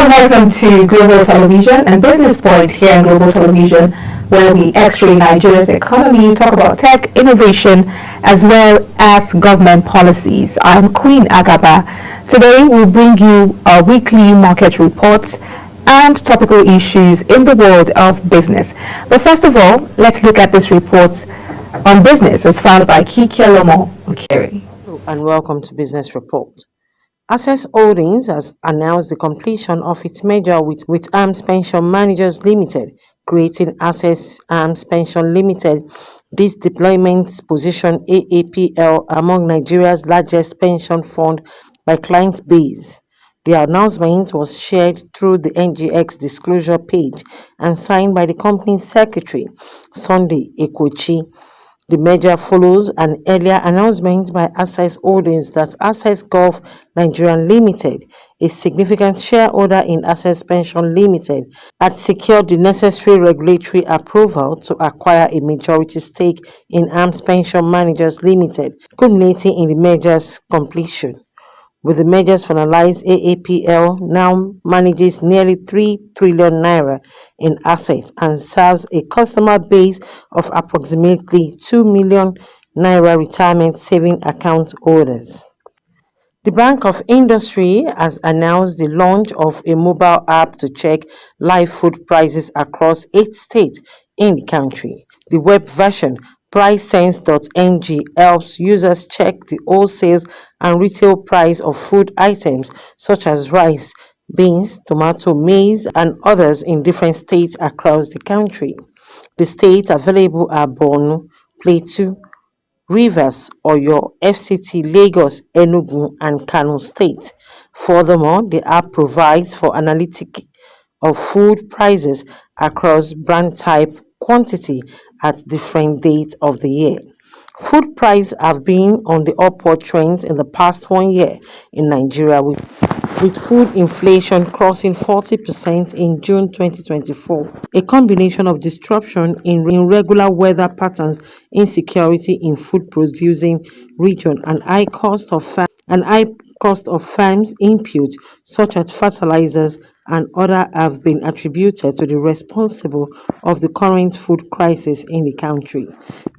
welcome to Global Television and Business Point here in Global Television, where we x-ray Nigeria's economy, talk about tech, innovation, as well as government policies. I'm Queen Agaba. Today we'll bring you our weekly market reports and topical issues in the world of business. But first of all, let's look at this report on business as found by Kikelomo Ukeri. And welcome to Business Report. Access Holdings has announced the completion of its merger with Arms Pension Managers Limited, creating Access Arms Pension Limited. This deployment position AAPL among Nigeria's largest pension fund by client base. The announcement was shared through the NGX disclosure page and signed by the company's secretary, Sunday Ekochi. The merger follows an earlier announcement by Access Holdings that Access Gulf Nigeria Limited, a significant shareholder in Access Pension Limited, had secured the necessary regulatory approval to acquire a majority stake in Arms Pension Managers Limited, culminating in the merger's completion. With the mergers finalized, AAPL now manages nearly 3 trillion naira in assets and serves a customer base of approximately 2 million naira retirement saving account holders. The Bank of Industry has announced the launch of a mobile app to check live food prices across 8 states in the country. The web version, PriceSense.ng, helps users check the wholesale and retail price of food items such as rice, beans, tomato, maize, and others in different states across the country. The states available are Borno, Plateau, Rivers, Oyo, FCT, Lagos, Enugu, and Kano states. Furthermore, the app provides for analytics of food prices across brand type, quantity at different dates of the year. Food prices have been on the upward trend in the past 1 year in Nigeria, with food inflation crossing 40% in June 2024. A combination of disruption in regular weather patterns, insecurity in food producing region, and high cost of farms inputs such as fertilizers and other have been attributed to the responsible of the current food crisis in the country.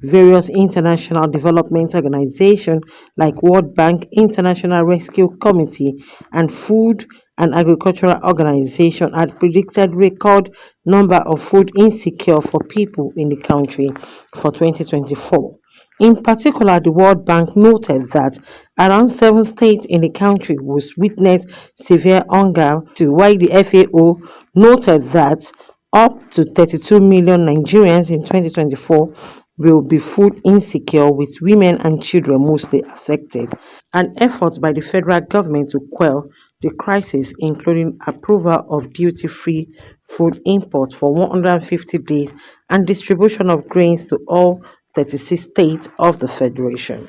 Various international development organizations like World Bank, International Rescue Committee, and Food and Agricultural Organization had predicted record number of food insecure for people in the country for 2024. In particular, the World Bank noted that around 7 states in the country will witness severe hunger, while the FAO noted that up to 32 million Nigerians in 2024 will be food insecure, with women and children mostly affected. An effort by the federal government to quell the crisis, including approval of duty-free food imports for 150 days and distribution of grains to all 36 states of the Federation.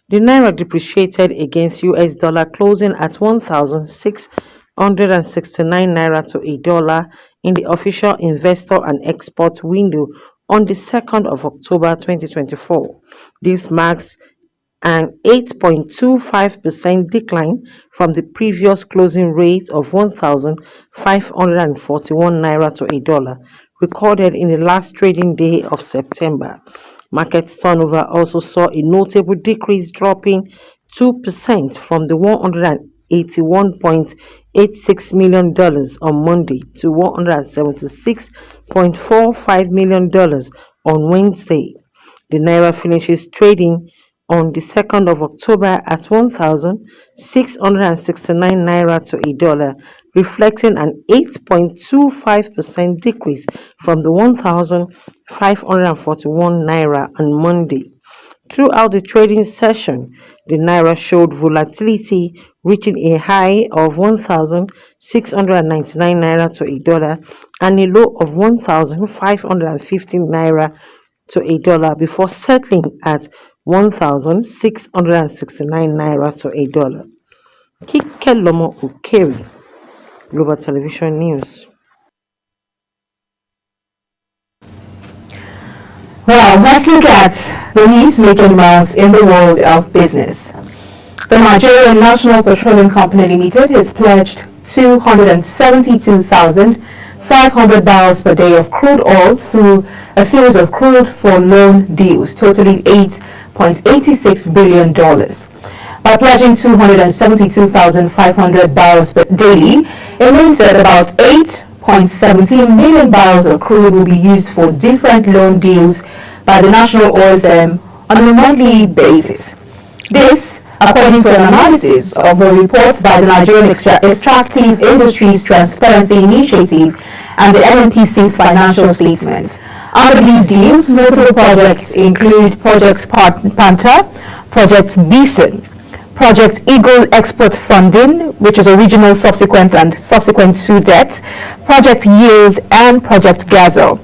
The Naira depreciated against US dollar, closing at 1,669 Naira to a dollar in the official investor and export window on the 2nd of October 2024. This marks an 8.25% decline from the previous closing rate of 1,541 Naira to a dollar, recorded in the last trading day of September. Market turnover also saw a notable decrease, dropping 2% from the $181.86 million on Monday to $176.45 million on Wednesday. The Naira finishes trading on the 2nd of October at 1,669 Naira to a dollar, reflecting an 8.25% decrease from the 1,541 Naira on Monday. Throughout the trading session, the Naira showed volatility, reaching a high of 1,699 Naira to a dollar and a low of 1,515 Naira to a dollar before settling at 1,669 Naira to a dollar. Kikelomo Ukeri, Global Television News. Well, let's look at the news making rounds in the world of business. The Nigerian National Petroleum Company Limited has pledged 272,500 barrels per day of crude oil through a series of crude for loan deals totaling $8.86 billion. By pledging 272,500 barrels daily, it means that about 8.17 million barrels of crude will be used for different loan deals by the national oil firm on a monthly basis. This, according to an analysis of a report by the Nigerian Extractive Industries Transparency Initiative and the NNPC's financial statements. Under these deals, notable projects include Project Panther, Project Bison, Project Eagle Export Funding, which is original, subsequent to debt, Project Yield, and Project Gazelle.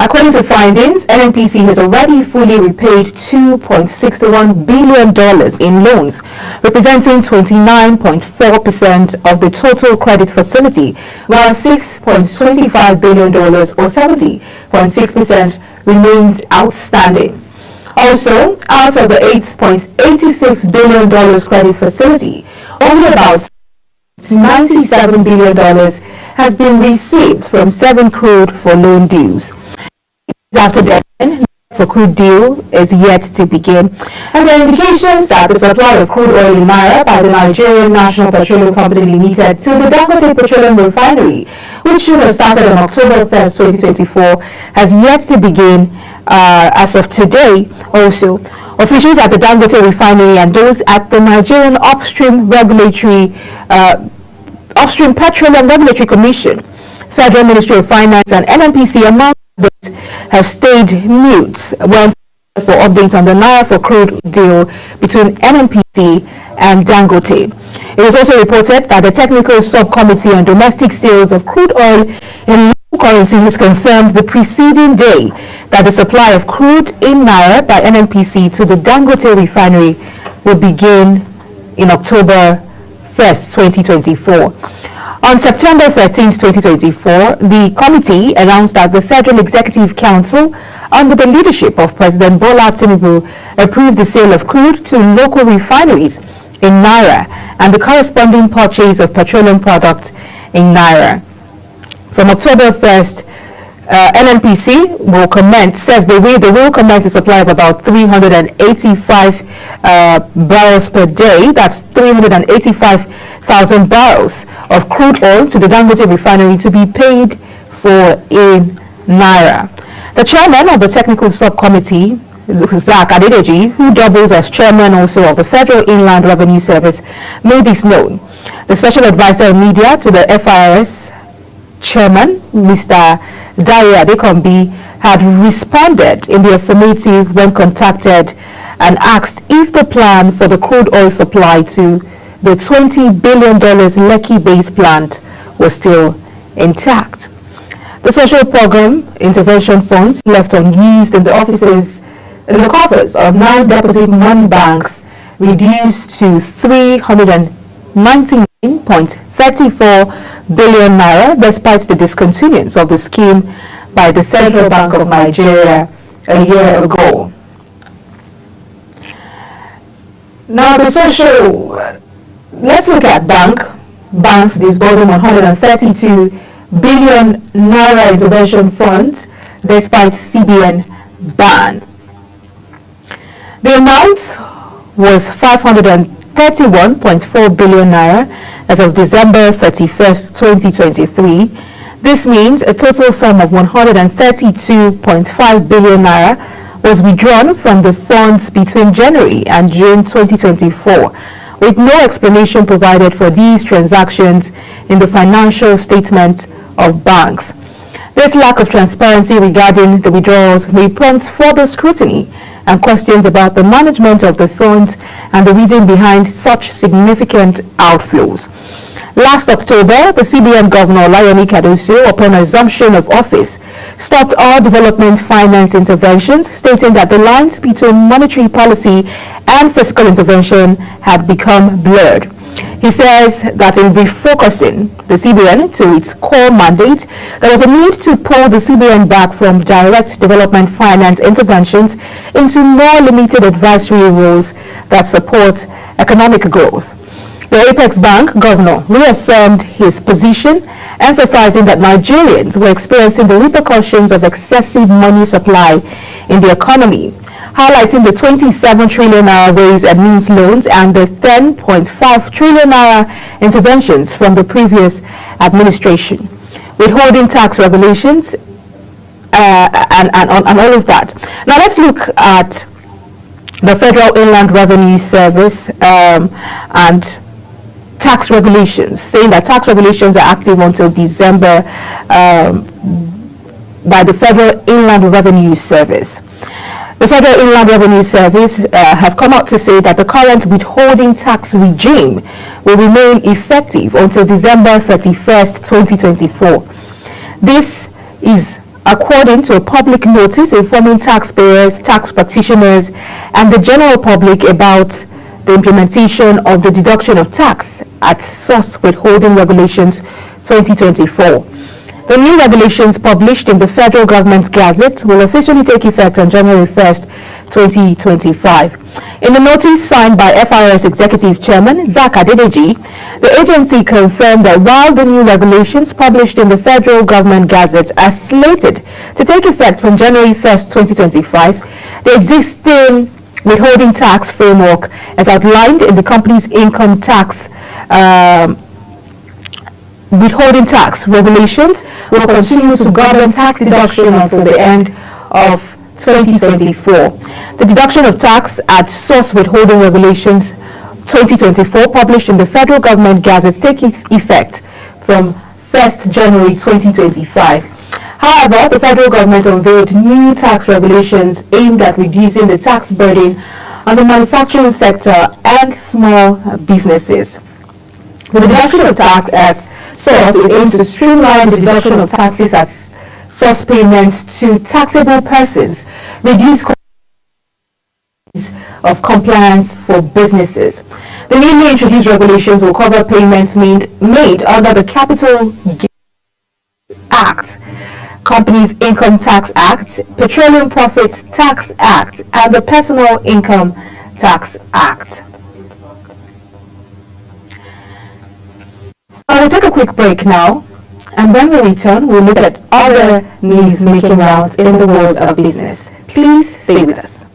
According to findings, NNPC has already fully repaid $2.61 billion in loans, representing 29.4% of the total credit facility, while $6.25 billion or 70.6% remains outstanding. Also, out of the $8.86 billion credit facility, only about $97 billion has been received from 7 crude for loan deals. After then, for crude deal is yet to begin, and there are indications that the supply of crude oil in Naira by the Nigerian National Petroleum Company Limited to the Dangote Petroleum Refinery, which should have started on October 1st, 2024, has yet to begin as of today. Also, officials at the Dangote Refinery and those at the Nigerian Upstream Petroleum Regulatory Commission, Federal Ministry of Finance, and NNPC among others have stayed mute when for updates on the Naira for crude deal between NNPC and Dangote. It was also reported that the Technical Subcommittee on Domestic Sales of Crude Oil in local currency has confirmed the preceding day that the supply of crude in Naira by NNPC to the Dangote Refinery will begin in October 1st, 2024. On September 13th, 2024, the committee announced that the Federal Executive Council, under the leadership of President Bola Tinubu, approved the sale of crude to local refineries in Naira and the corresponding purchase of petroleum products in Naira. From October 1st, NNPC will commence the supply of about 385 barrels per day. That's 385,000 barrels of crude oil to the Dangote Refinery to be paid for in Naira. The chairman of the Technical Subcommittee, Zach Adedeji, who doubles as chairman also of the Federal Inland Revenue Service, made this known. The special advisor on media to the FIRS chairman, Mr. Dare Adekombi, had responded in the affirmative when contacted and asked if the plan for the crude oil supply to the $20 billion Lekki base plant was still intact. The social program intervention funds left unused in the coffers of 9 deposit money banks reduced to 319.34 billion naira despite the discontinuance of the scheme by the Central Bank of Nigeria a year ago. Now let's look at banks disbursing 132 billion naira intervention funds despite CBN ban. The amount was 531.4 billion naira as of December 31st, 2023. This means a total sum of 132.5 billion naira was withdrawn from the funds between January and June 2024, with no explanation provided for these transactions in the financial statement of banks. This lack of transparency regarding the withdrawals may prompt further scrutiny and questions about the management of the funds and the reason behind such significant outflows. Last October, the CBN Governor Olayemi Cardoso, upon assumption of office, stopped all development finance interventions, stating that the lines between monetary policy and fiscal intervention had become blurred. He says that in refocusing the CBN to its core mandate, there was a need to pull the CBN back from direct development finance interventions into more limited advisory roles that support economic growth. The Apex Bank governor reaffirmed his position, emphasizing that Nigerians were experiencing the repercussions of excessive money supply in the economy, highlighting the 27 trillion naira raise and means loans and the 10.5 trillion naira interventions from the previous administration, withholding tax regulations, and all of that. Now let's look at the Federal Inland Revenue Service and tax regulations, saying that tax regulations are active until December by the Federal Inland Revenue Service. The Federal Inland Revenue Service have come out to say that the current withholding tax regime will remain effective until December 31st, 2024. This is according to a public notice informing taxpayers, tax practitioners, and the general public about the implementation of the deduction of tax at source withholding regulations 2024. The new regulations published in the Federal Government Gazette will officially take effect on January 1st, 2025. In the notice signed by FRS Executive Chairman Zak Adedeji, the agency confirmed that while the new regulations published in the Federal Government Gazette are slated to take effect from January 1st, 2025, the existing withholding tax framework as outlined in the company's income tax withholding tax regulations will continue to govern tax deduction until the end of 2024. The deduction of tax at source withholding regulations 2024 published in the Federal Government Gazette take effect from 1st January 2025. However, the federal government unveiled new tax regulations aimed at reducing the tax burden on the manufacturing sector and small businesses. The deduction of tax as source is aimed to streamline the deduction of taxes as source payments to taxable persons, reduce of compliance for businesses. The newly introduced regulations will cover payments made under the Capital Act, Companies Income Tax Act, Petroleum Profits Tax Act, and the Personal Income Tax Act. I will take a quick break now, and when we return, we'll look at other news making rounds in the world of business. Please stay with us.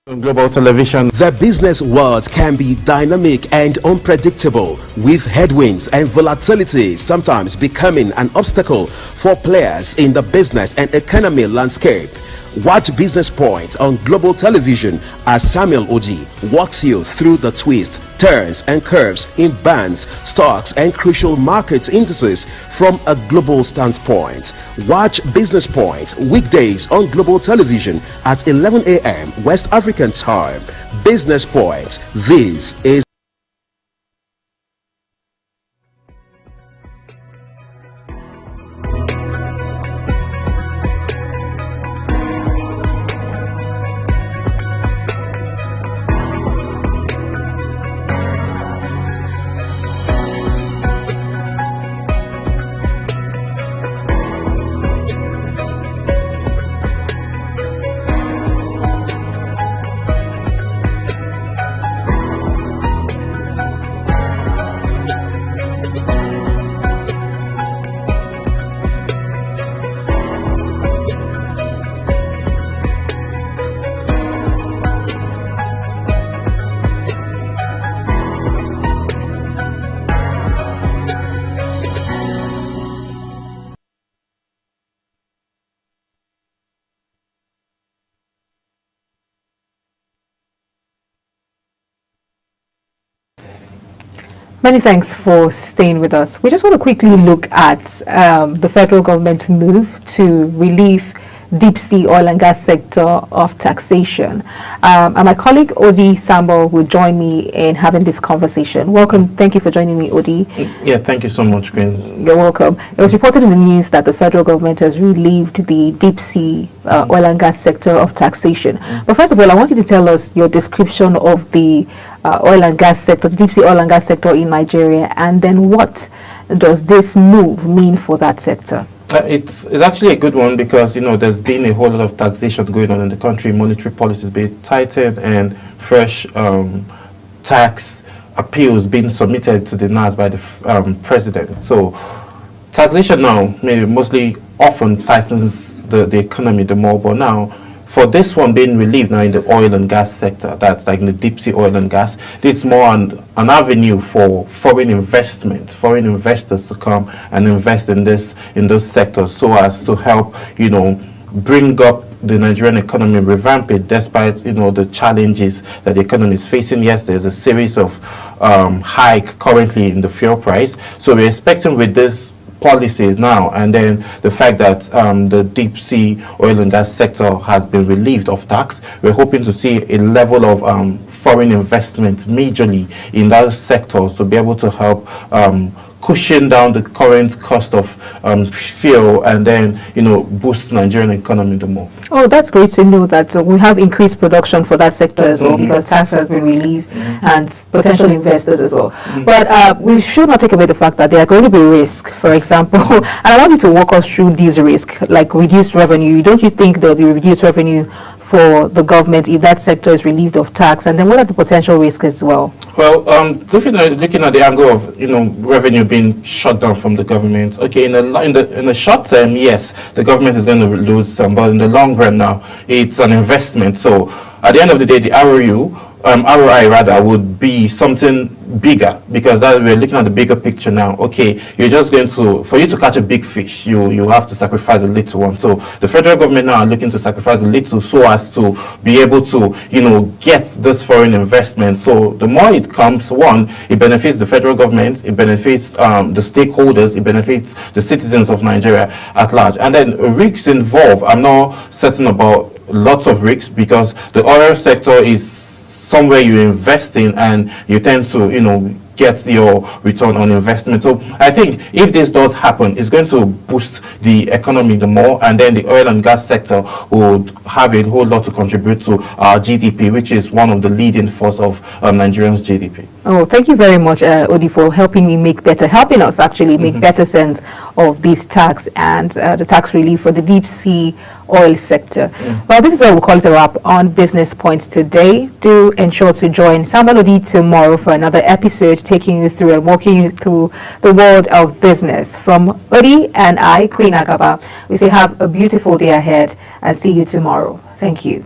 On Global Television. The business world can be dynamic and unpredictable, with headwinds and volatility sometimes becoming an obstacle for players in the business and economy landscape. Watch Business Point on Global Television as Samuel Odi walks you through the twists, turns and curves in bands, stocks and crucial market indices from a global standpoint. Watch Business Point weekdays on Global Television at 11 a.m. West African time. Business Point. This is Many thanks for staying with us. We just want to quickly look at the federal government's move to relieve deep sea oil and gas sector of taxation. And my colleague Odi Sambo will join me in having this conversation. Welcome. Thank you for joining me, Odi. Yeah, thank you so much, Queen. You're welcome. It was reported in the news that the federal government has relieved the deep sea oil and gas sector of taxation. But first of all, I want you to tell us your description of the oil and gas sector, the deep sea oil and gas sector in Nigeria, and then what does this move mean for that sector? It's actually a good one because, you know, there's been a whole lot of taxation going on in the country, monetary policies being tightened and fresh tax appeals being submitted to the NAS by the president. So taxation now maybe mostly often tightens the economy the more, but now for this one being relieved now in the oil and gas sector, that's like in the deep sea oil and gas, it's more an avenue for foreign investment, foreign investors to come and invest in those sectors so as to help, you know, bring up the Nigerian economy, revamp it despite, you know, the challenges that the economy is facing. Yes, there's a series of hike currently in the fuel price. So we're expecting with this policy now, and then the fact that the deep sea oil and gas sector has been relieved of tax, we're hoping to see a level of foreign investment majorly in those sectors to be able to help cushion down the current cost of fuel and then, you know, boost Nigerian economy the more. Oh, that's great to know that we have increased production for that sector as well, because tax has been relieved and potential investors as well. But we should not take away the fact that there are going to be risks, for example, and I want you to walk us through these risks, like reduced revenue. Don't you think there will be reduced revenue for the government if that sector is relieved of tax? And then what are the potential risks as well? Well, looking at the angle of, you know, revenue being shut down from the government, okay, in the short term, yes, the government is going to lose some, but in the long run now, it's an investment. So at the end of the day, the ROI rather would be something bigger, because that we're looking at the bigger picture now. Okay, you're just going to, for you to catch a big fish, you have to sacrifice a little one. So the federal government now are looking to sacrifice a little so as to be able to, you know, get this foreign investment. So the more it comes, one, it benefits the federal government, it benefits the stakeholders, it benefits the citizens of Nigeria at large. And then risks involved, I'm not certain about lots of risks, because the oil sector is somewhere you invest in and you tend to, you know, get your return on investment. So I think if this does happen, it's going to boost the economy the more, and then the oil and gas sector would have a whole lot to contribute to our GDP, which is one of the leading force of Nigerians' GDP. Oh, thank you very much, Odi, for helping us actually make better sense of this tax and the tax relief for the deep sea oil sector. Well, this is where we'll call it a wrap on Business Points today. Do ensure to join Samuel Odi tomorrow for another episode, taking you through and walking you through the world of business. From Odi and I, Queen Agaba, we say have a beautiful day ahead and see you tomorrow. Thank you.